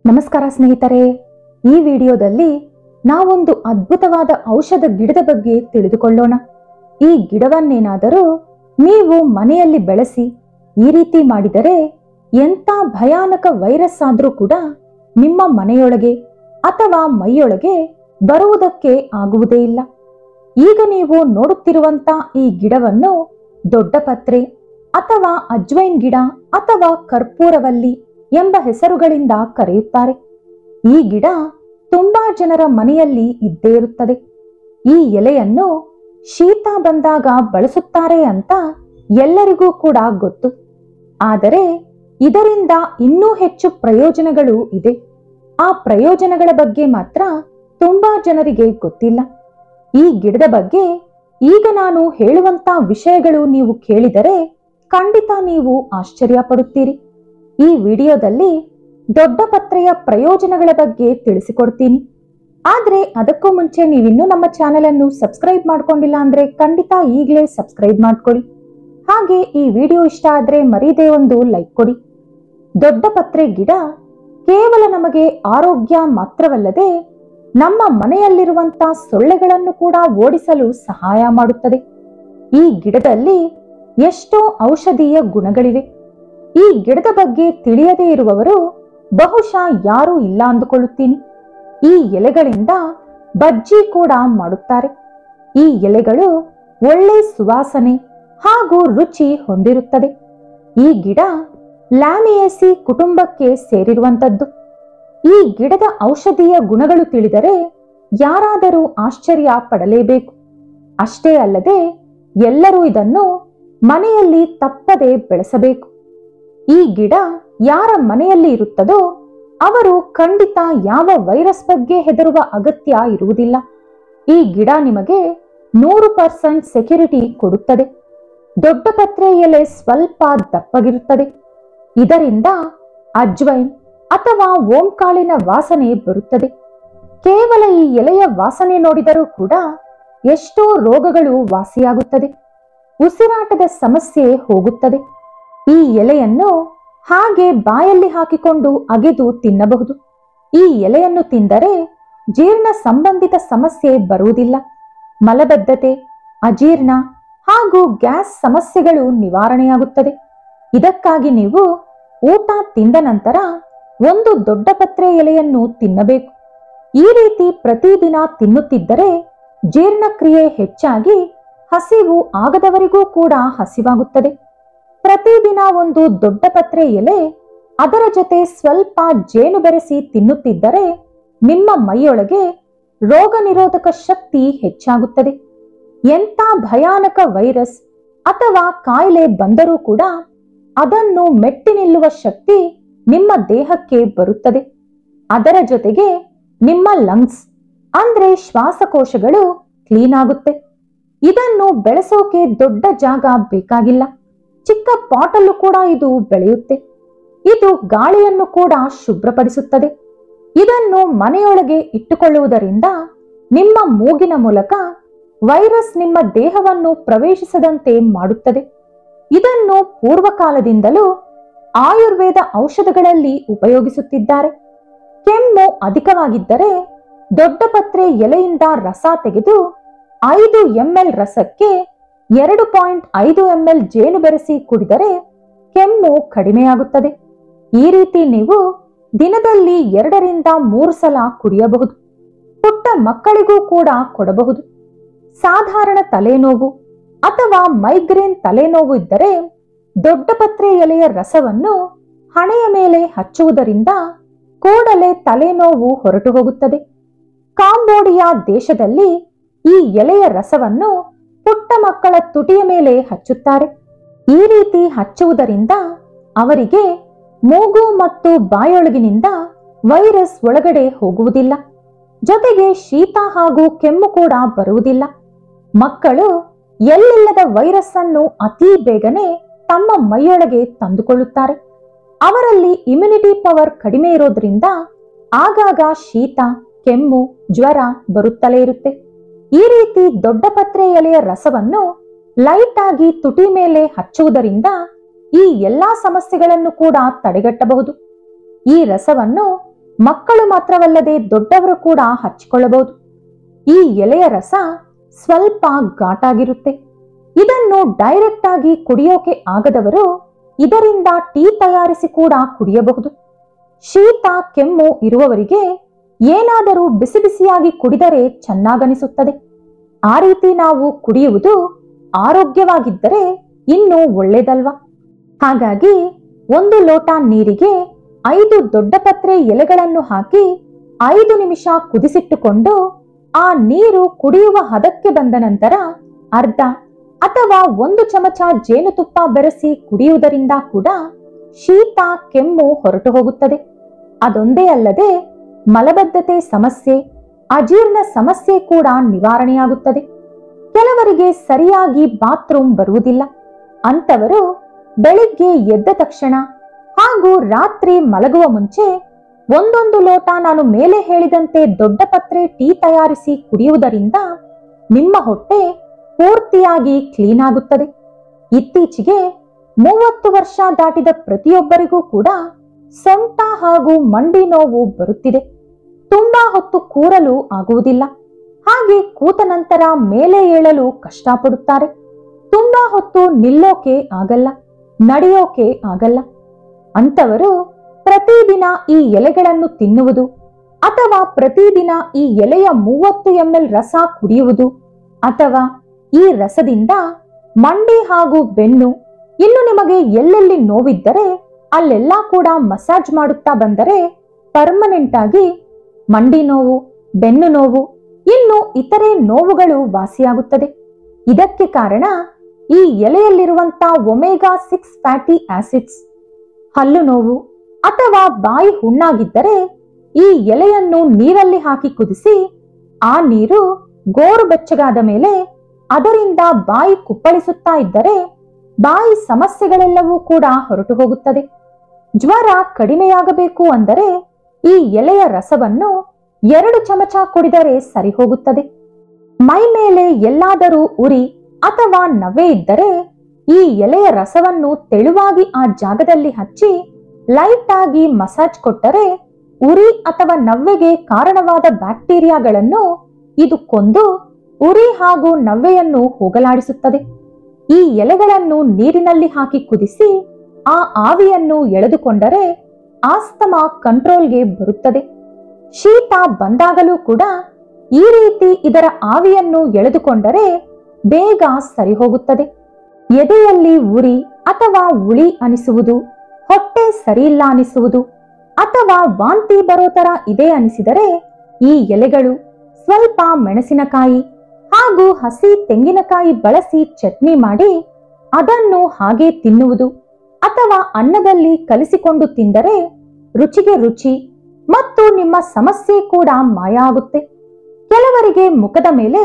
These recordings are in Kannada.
ನಮಸ್ಕಾರ ಸ್ನೇಹಿತರೆ, ಈ ವಿಡಿಯೋದಲ್ಲಿ ನಾವೊಂದು ಅದ್ಭುತವಾದ ಔಷಧ ಗಿಡದ ಬಗ್ಗೆ ತಿಳಿದುಕೊಳ್ಳೋಣ. ಈ ಗಿಡವನ್ನೇನಾದರೂ ನೀವು ಮನೆಯಲ್ಲಿ ಬೆಳೆಸಿ ಈ ರೀತಿ ಮಾಡಿದರೆ ಎಂಥ ಭಯಾನಕ ವೈರಸ್ ಆದರೂ ಕೂಡ ನಿಮ್ಮ ಮನೆಯೊಳಗೆ ಅಥವಾ ಮೈಯೊಳಗೆ ಬರುವುದಕ್ಕೆ ಆಗುವುದೇ ಇಲ್ಲ. ಈಗ ನೀವು ನೋಡುತ್ತಿರುವಂತ ಈ ಗಿಡವನ್ನು ದೊಡ್ಡಪತ್ರೆ ಅಥವಾ ಅಜ್ವೈನ್ ಗಿಡ ಅಥವಾ ಕರ್ಪೂರವಲ್ಲಿ ಎಂಬ ಹೆಸರುಗಳಿಂದ ಕರೆಯುತ್ತಾರೆ. ಈ ಗಿಡ ತುಂಬಾ ಜನರ ಮನೆಯಲ್ಲಿ ಇದ್ದೇ ಇರುತ್ತದೆ. ಈ ಎಲೆಯನ್ನು ಶೀತ ಬಂದಾಗ ಬಳಸುತ್ತಾರೆ ಅಂತ ಎಲ್ಲರಿಗೂ ಕೂಡ ಗೊತ್ತು. ಆದರೆ ಇದರಿಂದ ಇನ್ನೂ ಹೆಚ್ಚು ಪ್ರಯೋಜನಗಳು ಇದೆ. ಆ ಪ್ರಯೋಜನಗಳ ಬಗ್ಗೆ ಮಾತ್ರ ತುಂಬಾ ಜನರಿಗೆ ಗೊತ್ತಿಲ್ಲ. ಈ ಗಿಡದ ಬಗ್ಗೆ ಈಗ ನಾನು ಹೇಳುವಂತ ವಿಷಯಗಳು ನೀವು ಕೇಳಿದರೆ ಖಂಡಿತ ನೀವು ಆಶ್ಚರ್ಯ ಪಡುತ್ತೀರಿ. ಈ ವಿಡಿಯೋದಲ್ಲಿ ದೊಡ್ಡಪತ್ರೆಯ ಪ್ರಯೋಜನಗಳ ಬಗ್ಗೆ ತಿಳಿಸಿಕೊಡ್ತೀನಿ. ಆದ್ರೆ ಅದಕ್ಕೂ ಮುಂಚೆ ನೀವಿನ್ನೂ ನಮ್ಮ ಚಾನೆಲ್ ಅನ್ನು ಸಬ್ಸ್ಕ್ರೈಬ್ ಮಾಡ್ಕೊಂಡಿಲ್ಲ ಅಂದ್ರೆ ಖಂಡಿತ ಈಗಲೇ ಸಬ್ಸ್ಕ್ರೈಬ್ ಮಾಡ್ಕೊಳ್ಳಿ. ಹಾಗೆ ಈ ವಿಡಿಯೋ ಇಷ್ಟ ಆದ್ರೆ ಮರೀದೇ ಒಂದು ಲೈಕ್ ಕೊಡಿ. ದೊಡ್ಡಪತ್ರೆ ಗಿಡ ಕೇವಲ ನಮಗೆ ಆರೋಗ್ಯ ಮಾತ್ರವಲ್ಲದೆ ನಮ್ಮ ಮನೆಯಲ್ಲಿರುವಂತ ಸೊಳ್ಳೆಗಳನ್ನು ಕೂಡ ಓಡಿಸಲು ಸಹಾಯ ಮಾಡುತ್ತದೆ. ಈ ಗಿಡದಲ್ಲಿ ಎಷ್ಟೋ ಔಷಧೀಯ ಗುಣಗಳಿವೆ. ಈ ಗಿಡದ ಬಗ್ಗೆ ತಿಳಿಯದೇ ಇರುವವರು ಬಹುಶಃ ಯಾರೂ ಇಲ್ಲ ಅಂದುಕೊಳ್ಳುತ್ತೀನಿ. ಈ ಎಲೆಗಳಿಂದ ಬಜ್ಜಿ ಕೂಡ ಮಾಡುತ್ತಾರೆ. ಈ ಎಲೆಗಳು ಒಳ್ಳೆ ಸುವಾಸನೆ ಹಾಗೂ ರುಚಿ ಹೊಂದಿರುತ್ತದೆ. ಈ ಗಿಡ ಲ್ಯಾಮಿಯೇಸಿ ಕುಟುಂಬಕ್ಕೆ ಸೇರಿರುವಂತದ್ದು. ಈ ಗಿಡದ ಔಷಧೀಯ ಗುಣಗಳು ತಿಳಿದರೆ ಯಾರಾದರೂ ಆಶ್ಚರ್ಯ ಪಡಲೇಬೇಕು. ಅಷ್ಟೇ ಅಲ್ಲದೆ ಎಲ್ಲರೂ ಇದನ್ನು ಮನೆಯಲ್ಲಿ ತಪ್ಪದೆ ಬೆಳೆಸಬೇಕು. ಈ ಗಿಡ ಯಾರ ಮನೆಯಲ್ಲಿ ಇರುತ್ತದೋ ಅವರು ಖಂಡಿತ ಯಾವ ವೈರಸ್ ಬಗ್ಗೆ ಹೆದರುವ ಅಗತ್ಯ ಇರುವುದಿಲ್ಲ. ಈ ಗಿಡ ನಿಮಗೆ 100% ಸೆಕ್ಯೂರಿಟಿ ಕೊಡುತ್ತದೆ. ದೊಡ್ಡಪತ್ರೆ ಎಲೆ ಸ್ವಲ್ಪ ದಪ್ಪಗಿರುತ್ತದೆ. ಇದರಿಂದ ಅಜ್ವೈನ್ ಅಥವಾ ಓಂಕಾಳಿನ ವಾಸನೆ ಬರುತ್ತದೆ. ಕೇವಲ ಈ ಎಲೆಯ ವಾಸನೆ ನೋಡಿದರೂ ಕೂಡ ಎಷ್ಟೋ ರೋಗಗಳು ವಾಸಿಯಾಗುತ್ತದೆ. ಉಸಿರಾಟದ ಸಮಸ್ಯೆ ಹೋಗುತ್ತದೆ. ಈ ಎಲೆಯನ್ನು ಹಾಗೆ ಬಾಯಲ್ಲಿ ಹಾಕಿಕೊಂಡು ಅಗೆದು ತಿನ್ನಬಹುದು. ಈ ಎಲೆಯನ್ನು ತಿಂದರೆ ಜೀರ್ಣ ಸಂಬಂಧಿತ ಸಮಸ್ಯೆ ಬರುವುದಿಲ್ಲ. ಮಲಬದ್ಧತೆ, ಅಜೀರ್ಣ ಹಾಗೂ ಗ್ಯಾಸ್ ಸಮಸ್ಯೆಗಳು ನಿವಾರಣೆಯಾಗುತ್ತದೆ. ಇದಕ್ಕಾಗಿ ನೀವು ಊಟ ತಿಂದ ನಂತರ ಒಂದು ದೊಡ್ಡಪತ್ರೆ ಎಲೆಯನ್ನು ತಿನ್ನಬೇಕು. ಈ ರೀತಿ ಪ್ರತಿದಿನ ತಿನ್ನುತ್ತಿದ್ದರೆ ಜೀರ್ಣಕ್ರಿಯೆ ಹೆಚ್ಚಾಗಿ ಹಸಿವು ಆಗದವರಿಗೂ ಕೂಡ ಹಸಿವಾಗುತ್ತದೆ. ಪ್ರತಿದಿನ ಒಂದು ದೊಡ್ಡಪತ್ರೆ ಎಲೆ ಅದರ ಜೊತೆ ಸ್ವಲ್ಪ ಜೇನು ಬೆರೆಸಿ ತಿನ್ನುತ್ತಿದ್ದರೆ ನಿಮ್ಮ ಮೈಯೊಳಗೆ ರೋಗ ನಿರೋಧಕ ಶಕ್ತಿ ಹೆಚ್ಚಾಗುತ್ತದೆ. ಎಂಥ ಭಯಾನಕ ವೈರಸ್ ಅಥವಾ ಕಾಯಿಲೆ ಬಂದರೂ ಕೂಡ ಅದನ್ನು ಮೆಟ್ಟಿ ನಿಲ್ಲುವ ಶಕ್ತಿ ನಿಮ್ಮ ದೇಹಕ್ಕೆ ಬರುತ್ತದೆ. ಅದರ ಜೊತೆಗೆ ನಿಮ್ಮ ಲಂಗ್ಸ್ ಅಂದ್ರೆ ಶ್ವಾಸಕೋಶಗಳು ಕ್ಲೀನ್ ಆಗುತ್ತೆ. ಇದನ್ನು ಬೆಳೆಸೋಕೆ ದೊಡ್ಡ ಜಾಗ ಬೇಕಾಗಿಲ್ಲ. ಚಿಕ್ಕ ಪಾಟಲ್ಲೂ ಕೂಡ ಇದು ಬೆಳೆಯುತ್ತೆ. ಇದು ಗಾಳಿಯನ್ನು ಕೂಡ ಶುಭ್ರಪಡಿಸುತ್ತದೆ. ಇದನ್ನು ಮನೆಯೊಳಗೆ ಇಟ್ಟುಕೊಳ್ಳುವುದರಿಂದ ನಿಮ್ಮ ಮೂಗಿನ ಮೂಲಕ ವೈರಸ್ ನಿಮ್ಮ ದೇಹವನ್ನು ಪ್ರವೇಶಿಸದಂತೆ ಮಾಡುತ್ತದೆ. ಇದನ್ನು ಪೂರ್ವಕಾಲದಿಂದಲೂ ಆಯುರ್ವೇದ ಔಷಧಗಳಲ್ಲಿ ಉಪಯೋಗಿಸುತ್ತಿದ್ದಾರೆ. ಕೆಮ್ಮು ಅಧಿಕವಾಗಿದ್ದರೆ ದೊಡ್ಡಪತ್ರೆ ಎಲೆಯಿಂದ ರಸ ತೆಗೆದು 5 ml ರಸಕ್ಕೆ 2.5 ml ಜೇನು ಬೆರೆಸಿ ಕುಡಿದರೆ ಕೆಮ್ಮು ಕಡಿಮೆಯಾಗುತ್ತದೆ. ಈ ರೀತಿ ನೀವು ದಿನದಲ್ಲಿ 2 ರಿಂದ 3 ಸಲ ಕುಡಿಯಬಹುದು. ಪುಟ್ಟ ಮಕ್ಕಳಿಗೂ ಕೂಡ ಕೊಡಬಹುದು. ಸಾಧಾರಣ ತಲೆನೋವು ಅಥವಾ ಮೈಗ್ರೇನ್ ತಲೆನೋವು ಇದ್ದರೆ ದೊಡ್ಡಪತ್ರೆ ಎಲೆಯ ರಸವನ್ನು ಹಣೆಯ ಮೇಲೆ ಹಚ್ಚುವುದರಿಂದ ಕೂಡಲೇ ತಲೆನೋವು ಹೊರಟು ಹೋಗುತ್ತದೆ. ಕಾಂಬೋಡಿಯಾ ದೇಶದಲ್ಲಿ ಈ ಎಲೆಯ ರಸವನ್ನು ಪುಟ್ಟ ಮಕ್ಕಳ ತುಟಿಯ ಮೇಲೆ ಹಚ್ಚುತ್ತಾರೆ. ಈ ರೀತಿ ಹಚ್ಚುವುದರಿಂದ ಅವರಿಗೆ ಮೂಗು ಮತ್ತು ಬಾಯೊಳಗಿನಿಂದ ವೈರಸ್ ಒಳಗಡೆ ಹೋಗುವುದಿಲ್ಲ. ಜೊತೆಗೆ ಶೀತ ಹಾಗೂ ಕೆಮ್ಮು ಕೂಡ ಬರುವುದಿಲ್ಲ. ಮಕ್ಕಳು ಎಲ್ಲಿಲ್ಲದ ವೈರಸ್ ಅನ್ನು ಅತಿ ಬೇಗನೆ ತಮ್ಮ ಮೈಯೊಳಗೆ ತಂದುಕೊಳ್ಳುತ್ತಾರೆ. ಅವರಲ್ಲಿ ಇಮ್ಯುನಿಟಿ ಪವರ್ ಕಡಿಮೆ ಇರೋದ್ರಿಂದ ಆಗಾಗ ಶೀತ, ಕೆಮ್ಮು, ಜ್ವರ ಬರುತ್ತಲೇ ಇರುತ್ತೆ. ಈ ರೀತಿ ದೊಡ್ಡಪತ್ರೆ ಎಲೆಯ ರಸವನ್ನು ಲೈಟ್ ಆಗಿ ತುಟಿ ಮೇಲೆ ಹಚ್ಚುವುದರಿಂದ ಈ ಎಲ್ಲಾ ಸಮಸ್ಯೆಗಳನ್ನು ಕೂಡ ತಡೆಗಟ್ಟಬಹುದು. ಈ ರಸವನ್ನು ಮಕ್ಕಳು ಮಾತ್ರವಲ್ಲದೆ ದೊಡ್ಡವರು ಕೂಡ ಹಚ್ಚಿಕೊಳ್ಳಬಹುದು. ಈ ಎಲೆಯ ರಸ ಸ್ವಲ್ಪ ಘಾಟಾಗಿರುತ್ತೆ. ಇದನ್ನು ಡೈರೆಕ್ಟ್ ಆಗಿ ಕುಡಿಯೋಕೆ ಆಗದವರು ಇದರಿಂದ ಟೀ ತಯಾರಿಸಿ ಕೂಡ ಕುಡಿಯಬಹುದು. ಶೀತ ಕೆಮ್ಮು ಇರುವವರಿಗೆ ಏನಾದರೂ ಬಿಸಿ ಬಿಸಿಯಾಗಿ ಕುಡಿದರೆ ಚೆನ್ನಾಗನಿಸುತ್ತದೆ. ಆ ರೀತಿ ನಾವು ಕುಡಿಯುವುದು ಆರೋಗ್ಯವಾಗಿದ್ದರೆ ಇನ್ನೂ ಒಳ್ಳೆಯದಲ್ವಾ? ಹಾಗಾಗಿ 1 ಲೋಟ ನೀರಿಗೆ 5 ದೊಡ್ಡ ಪತ್ರೆ ಎಲೆಗಳನ್ನು ಹಾಕಿ 5 ನಿಮಿಷ ಕುದಿಸಿಟ್ಟುಕೊಂಡು ಆ ನೀರು ಕುಡಿಯುವ ಹದಕ್ಕೆ ಬಂದ ನಂತರ ಅರ್ಧ ಅಥವಾ 1 ಚಮಚ ಜೇನುತುಪ್ಪ ಬೆರೆಸಿ ಕುಡಿಯುವುದರಿಂದ ಕೂಡ ಶೀತ ಕೆಮ್ಮು ಹೊರಟು ಹೋಗುತ್ತದೆ. ಅದೊಂದೇ ಅಲ್ಲದೆ ಮಲಬದ್ಧತೆ ಸಮಸ್ಯೆ, ಅಜೀರ್ಣ ಸಮಸ್ಯೆ ಕೂಡ ನಿವಾರಣೆಯಾಗುತ್ತದೆ. ಕೆಲವರಿಗೆ ಸರಿಯಾಗಿ ಬಾತ್ರೂಮ್ ಬರುವುದಿಲ್ಲ. ಅಂತವರು ಬೆಳಿಗ್ಗೆ ಎದ್ದ ತಕ್ಷಣ ಹಾಗೂ ರಾತ್ರಿ ಮಲಗುವ ಮುಂಚೆ 1 ಲೋಟ ನಾನು ಮೇಲೆ ಹೇಳಿದಂತೆ ದೊಡ್ಡ ಪತ್ರೆ ಟೀ ತಯಾರಿಸಿ ಕುಡಿಯುವುದರಿಂದ ನಿಮ್ಮ ಹೊಟ್ಟೆ ಪೂರ್ತಿಯಾಗಿ ಕ್ಲೀನ್ ಆಗುತ್ತದೆ. ಇತ್ತೀಚೆಗೆ 30 ವರ್ಷ ದಾಟಿದ ಪ್ರತಿಯೊಬ್ಬರಿಗೂ ಕೂಡ ಸೊಂಟ ಹಾಗೂ ಮಂಡಿ ನೋವು ಬರುತ್ತಿದೆ. ತುಂಬಾ ಹೊತ್ತು ಕೂರಲು ಆಗುವುದಿಲ್ಲ. ಹಾಗೆ ಕೂತ ನಂತರ ಮೇಲೆ ಏಳಲು ಕಷ್ಟಪಡುತ್ತಾರೆ. ತುಂಬಾ ಹೊತ್ತು ನಿಲ್ಲೋಕೆ ಆಗಲ್ಲ, ನಡೆಯೋಕೆ ಆಗಲ್ಲ. ಅಂತವರು ಪ್ರತಿದಿನ ಈ ಎಲೆಗಳನ್ನು ತಿನ್ನುವುದು ಅಥವಾ ಪ್ರತಿದಿನ ಈ ಎಲೆಯ 30 ml ರಸ ಕುಡಿಯುವುದು ಅಥವಾ ಈ ರಸದಿಂದ ಮಂಡಿ ಹಾಗೂ ಬೆನ್ನು, ಇನ್ನು ನಿಮಗೆ ಎಲ್ಲೆಲ್ಲಿ ನೋವಿದ್ದರೆ ಅಲ್ಲೆಲ್ಲ ಕೂಡ ಮಸಾಜ್ ಮಾಡುತ್ತಾ ಬಂದರೆ ಪರ್ಮನೆಂಟ್ ಆಗಿ ಮಂಡಿ ನೋವು, ಬೆನ್ನು ನೋವು, ಇನ್ನು ಇತರೆ ನೋವುಗಳು ವಾಸಿಯಾಗುತ್ತದೆ. ಇದಕ್ಕೆ ಕಾರಣ ಈ ಎಲೆಯಲ್ಲಿರುವಂತಹ ಒಮೆಗಾ 6 ಫ್ಯಾಟಿ ಆಸಿಡ್ಸ್. ಹಲ್ಲು ನೋವು ಅಥವಾ ಬಾಯಿ ಹುಣ್ಣಾಗಿದ್ದರೆ ಈ ಎಲೆಯನ್ನು ನೀರಲ್ಲಿ ಹಾಕಿ ಕುದಿಸಿ ಆ ನೀರು ಗೋರು ಬೆಚ್ಚಗಾದ ಮೇಲೆ ಅದರಿಂದ ಬಾಯಿ ಕುಪ್ಪಳಿಸುತ್ತಾ ಇದ್ದರೆ ಬಾಯಿ ಸಮಸ್ಯೆಗಳೆಲ್ಲವೂ ಕೂಡ ಹೊರಟು ಹೋಗುತ್ತದೆ. ಜ್ವರ ಕಡಿಮೆಯಾಗಬೇಕು ಅಂದರೆ ಈ ಎಲೆಯ ರಸವನ್ನು 2 ಚಮಚ ಕುಡಿದರೆ ಸರಿ ಹೋಗುತ್ತದೆ. ಮೈ ಮೇಲೆ ಎಲ್ಲಾದರೂ ಉರಿ ಅಥವಾ ನವೆ ಇದ್ದರೆ ಈ ಎಲೆಯ ರಸವನ್ನು ತೆಳುವಾಗಿ ಆ ಜಾಗದಲ್ಲಿ ಹಚ್ಚಿ ಲೈಟ್ ಆಗಿ ಮಸಾಜ್ ಕೊಟ್ಟರೆ ಉರಿ ಅಥವಾ ನವ್ವೆಗೆ ಕಾರಣವಾದ ಬ್ಯಾಕ್ಟೀರಿಯಾಗಳನ್ನು ಇದು ಕೊಂದು ಉರಿ ಹಾಗೂ ನವ್ವೆಯನ್ನು ಹೋಗಲಾಡಿಸುತ್ತದೆ. ಈ ಎಲೆಗಳನ್ನು ನೀರಿನಲ್ಲಿ ಹಾಕಿ ಕುದಿಸಿ ಆ ಆವಿಯನ್ನು ಎಳೆದುಕೊಂಡರೆ ಆಸ್ತಮಾ ಕಂಟ್ರೋಲ್ಗೆ ಬರುತ್ತದೆ. ಶೀತ ಬಂದಾಗಲೂ ಕೂಡ ಈ ರೀತಿ ಇದರ ಆವಿಯನ್ನು ಎಳೆದುಕೊಂಡರೆ ಬೇಗ ಸರಿ ಹೋಗುತ್ತದೆ. ಎದೆಯಲ್ಲಿ ಉರಿ ಅಥವಾ ಉಳಿ ಅನಿಸುವುದು, ಹೊಟ್ಟೆ ಸರಿಯಿಲ್ಲ ಅನಿಸುವುದು ಅಥವಾ ವಾಂತಿ ಬರೋ ತರ ಇದೆ ಅನಿಸಿದರೆ ಈ ಎಲೆಗಳು ಸ್ವಲ್ಪ ಮೆಣಸಿನಕಾಯಿ ಹಾಗೂ ಹಸಿ ತೆಂಗಿನಕಾಯಿ ಬಳಸಿ ಚಟ್ನಿ ಮಾಡಿ ಅದನ್ನು ಹಾಗೆ ತಿನ್ನುವುದು ಅಥವಾ ಅನ್ನದಲ್ಲಿ ಕಲಿಸಿಕೊಂಡು ತಿಂದರೆ ರುಚಿಗೆ ರುಚಿ ಮತ್ತು ನಿಮ್ಮ ಸಮಸ್ಯೆ ಕೂಡ ಮಾಯ ಆಗುತ್ತೆ. ಕೆಲವರಿಗೆ ಮುಖದ ಮೇಲೆ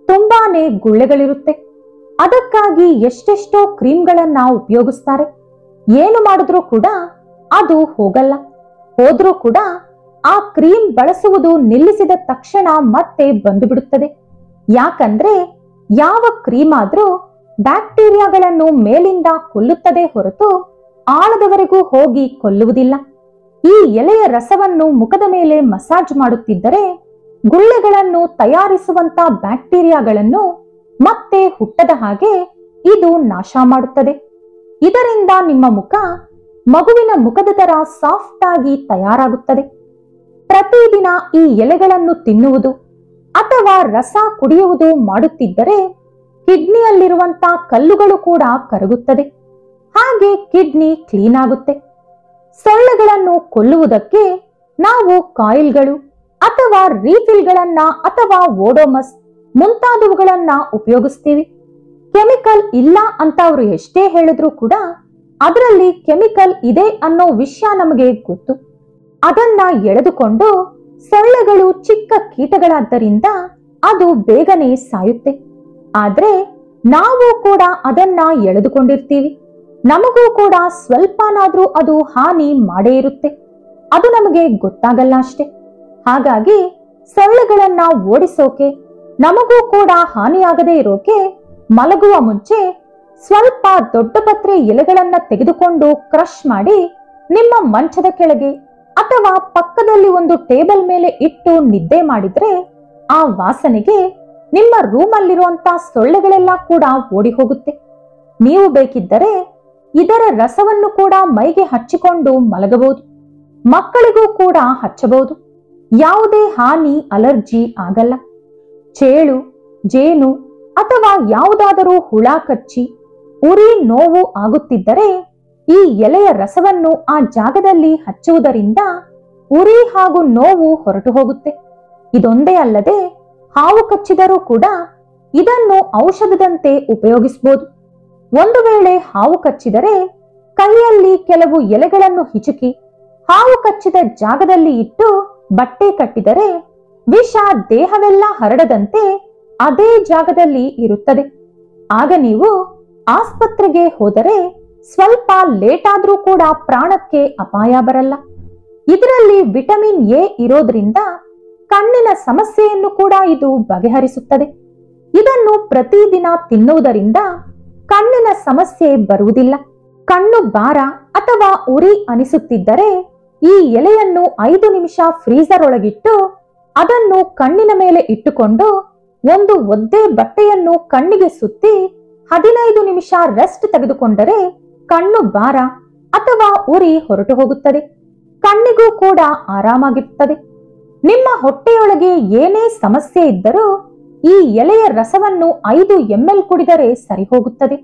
ತುಂಬಾನೇ ಗುಳ್ಳೆಗಳಿರುತ್ತೆ. ಅದಕ್ಕಾಗಿ ಎಷ್ಟೆಷ್ಟೋ ಕ್ರೀಮ್ಗಳನ್ನ ಉಪಯೋಗಿಸ್ತಾರೆ. ಏನು ಮಾಡಿದ್ರೂ ಕೂಡ ಅದು ಹೋಗಲ್ಲ. ಹೋದ್ರೂ ಕೂಡ ಆ ಕ್ರೀಮ್ ಬಳಸುವುದು ನಿಲ್ಲಿಸಿದ ತಕ್ಷಣ ಮತ್ತೆ ಬಂದು ಬಿಡುತ್ತದೆ. ಯಾಕಂದ್ರೆ ಯಾವ ಕ್ರೀಮ್ ಆದ್ರೂ ಬ್ಯಾಕ್ಟೀರಿಯಾಗಳನ್ನು ಮೇಲಿಂದ ಕೊಲ್ಲುತ್ತದೆ ಹೊರತು ಆಳದವರೆಗೂ ಹೋಗಿ ಕೊಲ್ಲುವುದಿಲ್ಲ. ಈ ಎಲೆಯ ರಸವನ್ನು ಮುಖದ ಮೇಲೆ ಮಸಾಜ್ ಮಾಡುತ್ತಿದ್ದರೆ ಗುಳ್ಳೆಗಳನ್ನು ತಯಾರಿಸುವಂತ ಬ್ಯಾಕ್ಟೀರಿಯಾಗಳನ್ನು ಮತ್ತೆ ಹುಟ್ಟದ ಹಾಗೆ ಇದು ನಾಶ ಮಾಡುತ್ತದೆ. ಇದರಿಂದ ನಿಮ್ಮ ಮುಖ ಮಗುವಿನ ಮುಖದ ತರ ಸಾಫ್ಟ್ ಆಗಿ ತಯಾರಾಗುತ್ತದೆ. ಪ್ರತಿದಿನ ಈ ಎಲೆಗಳನ್ನು ತಿನ್ನುವುದು ಅಥವಾ ರಸ ಕುಡಿಯುವುದು ಮಾಡುತ್ತಿದ್ದರೆ ಕಿಡ್ನಿಯಲ್ಲಿರುವಂತ ಕಲ್ಲುಗಳು ಕೂಡ ಕರಗುತ್ತದೆ. ಹಾಗೆ ಕಿಡ್ನಿ ಕ್ಲೀನ್ ಆಗುತ್ತೆ. ಸೊಳ್ಳೆಗಳನ್ನು ಕೊಲ್ಲುವುದಕ್ಕೆ ನಾವು ಕಾಯಿಲ್ಗಳು ಅಥವಾ ರೀಫಿಲ್ಗಳನ್ನ ಅಥವಾ ಓಡೋಮಸ್ ಮುಂತಾದವುಗಳನ್ನ ಉಪಯೋಗಿಸ್ತೀವಿ. ಕೆಮಿಕಲ್ ಇಲ್ಲ ಅಂತ ಅವರು ಎಷ್ಟೇ ಹೇಳಿದ್ರು ಕೂಡ ಅದರಲ್ಲಿ ಕೆಮಿಕಲ್ ಇದೆ ಅನ್ನೋ ವಿಷಯ ನಮಗೆ ಗೊತ್ತು. ಅದನ್ನ ಎಳೆದುಕೊಂಡು ಸೊಳ್ಳೆಗಳು ಚಿಕ್ಕ ಕೀಟಗಳಾದ್ದರಿಂದ ಅದು ಬೇಗನೆ ಸಾಯುತ್ತೆ. ಆದ್ರೆ ನಾವು ಕೂಡ ಅದನ್ನ ಎಳೆದುಕೊಂಡಿರ್ತೀವಿ. ನಮಗೂ ಕೂಡ ಸ್ವಲ್ಪನಾದ್ರೂ ಅದು ಹಾನಿ ಮಾಡೇ ಇರುತ್ತೆ. ಅದು ನಮಗೆ ಗೊತ್ತಾಗಲ್ಲ ಅಷ್ಟೆ. ಹಾಗಾಗಿ ಸೊಳ್ಳೆಗಳನ್ನ ಓಡಿಸೋಕೆ, ನಮಗೂ ಕೂಡ ಹಾನಿಯಾಗದೇ ಇರೋಕೆ ಮಲಗುವ ಮುಂಚೆ ಸ್ವಲ್ಪ ದೊಡ್ಡ ಪತ್ರೆ ಎಲೆಗಳನ್ನ ತೆಗೆದುಕೊಂಡು ಕ್ರಶ್ ಮಾಡಿ ನಿಮ್ಮ ಮಂಚದ ಕೆಳಗೆ ಅಥವಾ ಪಕ್ಕದಲ್ಲಿ ಒಂದು ಟೇಬಲ್ ಮೇಲೆ ಇಟ್ಟು ನಿದ್ದೆ ಮಾಡಿದ್ರೆ ಆ ವಾಸನೆಗೆ ನಿಮ್ಮ ರೂಮಲ್ಲಿರುವಂತ ಸೊಳ್ಳೆಗಳೆಲ್ಲ ಕೂಡ ಓಡಿ ಹೋಗುತ್ತೆ. ನೀವು ಬೇಕಿದ್ದರೆ ಇದರ ರಸವನ್ನು ಕೂಡ ಮೈಗೆ ಹಚ್ಚಿಕೊಂಡು ಮಲಗಬಹುದು. ಮಕ್ಕಳಿಗೂ ಕೂಡ ಹಚ್ಚಬಹುದು. ಯಾವುದೇ ಹಾನಿ ಅಲರ್ಜಿ ಆಗಲ್ಲ. ಚೇಳು, ಜೇನು ಅಥವಾ ಯಾವುದಾದರೂ ಹುಳ ಕಚ್ಚಿ ಉರಿ ನೋವು ಆಗುತ್ತಿದ್ದರೆ ಈ ಎಲೆಯ ರಸವನ್ನು ಆ ಜಾಗದಲ್ಲಿ ಹಚ್ಚುವುದರಿಂದ ಉರಿ ಹಾಗೂ ನೋವು ಹೊರಟು ಹೋಗುತ್ತೆ. ಇದೊಂದೇ ಅಲ್ಲದೆ ಹಾವು ಕಚ್ಚಿದರೂ ಕೂಡ ಇದನ್ನು ಔಷಧದಂತೆ ಉಪಯೋಗಿಸಬಹುದು. ಒಂದು ವೇಳೆ ಹಾವು ಕಚ್ಚಿದರೆ ಕೈಯಲ್ಲಿ ಕೆಲವು ಎಲೆಗಳನ್ನು ಹಿಚುಕಿ ಹಾವು ಕಚ್ಚಿದ ಜಾಗದಲ್ಲಿ ಇಟ್ಟು ಬಟ್ಟೆ ಕಟ್ಟಿದರೆ ವಿಷ ದೇಹವೆಲ್ಲ ಹರಡದಂತೆ ಅದೇ ಜಾಗದಲ್ಲಿ ಇರುತ್ತದೆ. ಆಗ ನೀವು ಆಸ್ಪತ್ರೆಗೆ ಹೋದರೆ ಸ್ವಲ್ಪ ಲೇಟ್ ಆದ್ರೂ ಕೂಡ ಪ್ರಾಣಕ್ಕೆ ಅಪಾಯ ಬರಲ್ಲ. ಇದರಲ್ಲಿ ವಿಟಮಿನ್ ಎ ಇರೋದ್ರಿಂದ ಕಣ್ಣಿನ ಸಮಸ್ಯೆಯನ್ನು ಕೂಡ ಇದು ಬಗೆಹರಿಸುತ್ತದೆ. ಇದನ್ನು ಪ್ರತಿದಿನ ತಿನ್ನುವುದರಿಂದ ಕಣ್ಣಿನ ಸಮಸ್ಯೆ ಬರುವುದಿಲ್ಲ. ಕಣ್ಣು ಭಾರ ಅಥವಾ ಉರಿ ಅನಿಸುತ್ತಿದ್ದರೆ ಈ ಎಲೆಯನ್ನು 5 ನಿಮಿಷ ಫ್ರೀಜರ್ ಒಳಗಿಟ್ಟು ಅದನ್ನು ಕಣ್ಣಿನ ಮೇಲೆ ಇಟ್ಟುಕೊಂಡು ಒಂದು ಒದ್ದೆ ಬಟ್ಟೆಯನ್ನು ಕಣ್ಣಿಗೆ ಸುತ್ತಿ 15 ನಿಮಿಷ ರೆಸ್ಟ್ ತೆಗೆದುಕೊಂಡರೆ ಕಣ್ಣು ಭಾರ ಅಥವಾ ಉರಿ ಹೊರಟು ಹೋಗುತ್ತದೆ. ಕಣ್ಣಿಗೂ ಕೂಡ ಆರಾಮಾಗಿರುತ್ತದೆ. ನಿಮ್ಮ ಹೊಟ್ಟೆಯೊಳಗೆ ಏನೇ ಸಮಸ್ಯೆ ಇದ್ದರೂ ಈ ಎಲೆಯ ರಸವನ್ನು 5 ml ಕುಡಿದರೆ ಸರಿ ಹೋಗುತ್ತದೆ.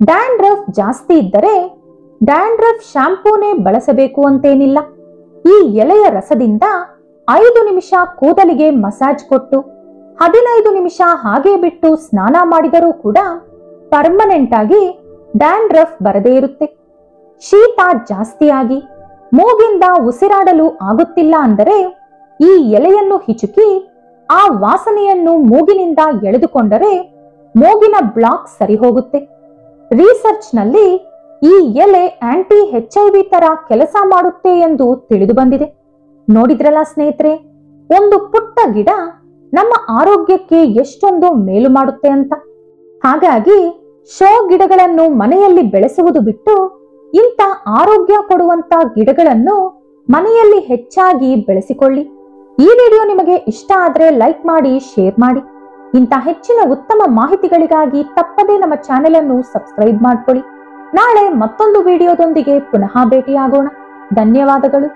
ಡ್ಯಾಂಡ್ರಫ್ ಜಾಸ್ತಿ ಇದ್ದರೆ ಡ್ಯಾಂಡ್ರಫ್ ಶಾಂಪೂನೇ ಬಳಸಬೇಕು ಅಂತೇನಿಲ್ಲ. ಈ ಎಲೆಯ ರಸದಿಂದ 5 ನಿಮಿಷ ಕೂದಲಿಗೆ ಮಸಾಜ್ ಕೊಟ್ಟು 15 ನಿಮಿಷ ಹಾಗೆ ಬಿಟ್ಟು ಸ್ನಾನ ಮಾಡಿದರೂ ಕೂಡ ಪರ್ಮನೆಂಟ್ ಆಗಿ ಡ್ಯಾಂಡ್ರಫ್ ಬರದೇ ಇರುತ್ತೆ. ಶೀತ ಜಾಸ್ತಿಯಾಗಿ ಮೂಗಿಂದ ಉಸಿರಾಡಲು ಆಗುತ್ತಿಲ್ಲ ಅಂದರೆ ಈ ಎಲೆಯನ್ನು ಹಿಚುಕಿ ಆ ವಾಸನೆಯನ್ನು ಮೂಗಿನಿಂದ ಎಳೆದುಕೊಂಡರೆ ಮೂಗಿನ ಬ್ಲಾಕ್ ಸರಿ ಹೋಗುತ್ತೆ. ರಿಸರ್ಚ್ ನಲ್ಲಿ ಈ ಎಲೆ ಆಂಟಿ HIV ತರ ಕೆಲಸ ಮಾಡುತ್ತೆ ಎಂದು ತಿಳಿದು ಬಂದಿದೆ. ನೋಡಿದ್ರಲ್ಲ ಸ್ನೇಹಿತರೆ, ಒಂದು ಪುಟ್ಟ ಗಿಡ ನಮ್ಮ ಆರೋಗ್ಯಕ್ಕೆ ಎಷ್ಟೊಂದು ಮೇಲು ಮಾಡುತ್ತೆ ಅಂತ. ಹಾಗಾಗಿ ಶೋ ಗಿಡಗಳನ್ನು ಮನೆಯಲ್ಲಿ ಬೆಳೆಸುವುದು ಬಿಟ್ಟು ಇಂಥ ಆರೋಗ್ಯ ಕೊಡುವಂತ ಗಿಡಗಳನ್ನು ಮನೆಯಲ್ಲಿ ಹೆಚ್ಚಾಗಿ ಬೆಳೆಸಿಕೊಳ್ಳಿ. ಈ ವಿಡಿಯೋ ನಿಮಗೆ ಇಷ್ಟ ಆದ್ರೆ ಲೈಕ್ ಮಾಡಿ, ಶೇರ್ ಮಾಡಿ. ಇಂಥ ಹೆಚ್ಚಿನ ಉತ್ತಮ ಮಾಹಿತಿಗಳಿಗಾಗಿ ತಪ್ಪದೇ ನಮ್ಮ ಚಾನೆಲ್ ಅನ್ನು ಸಬ್ಸ್ಕ್ರೈಬ್ ಮಾಡ್ಕೊಳ್ಳಿ. ನಾಳೆ ಮತ್ತೊಂದು ವಿಡಿಯೋದೊಂದಿಗೆ ಪುನಃ ಭೇಟಿಯಾಗೋಣ. ಧನ್ಯವಾದಗಳು.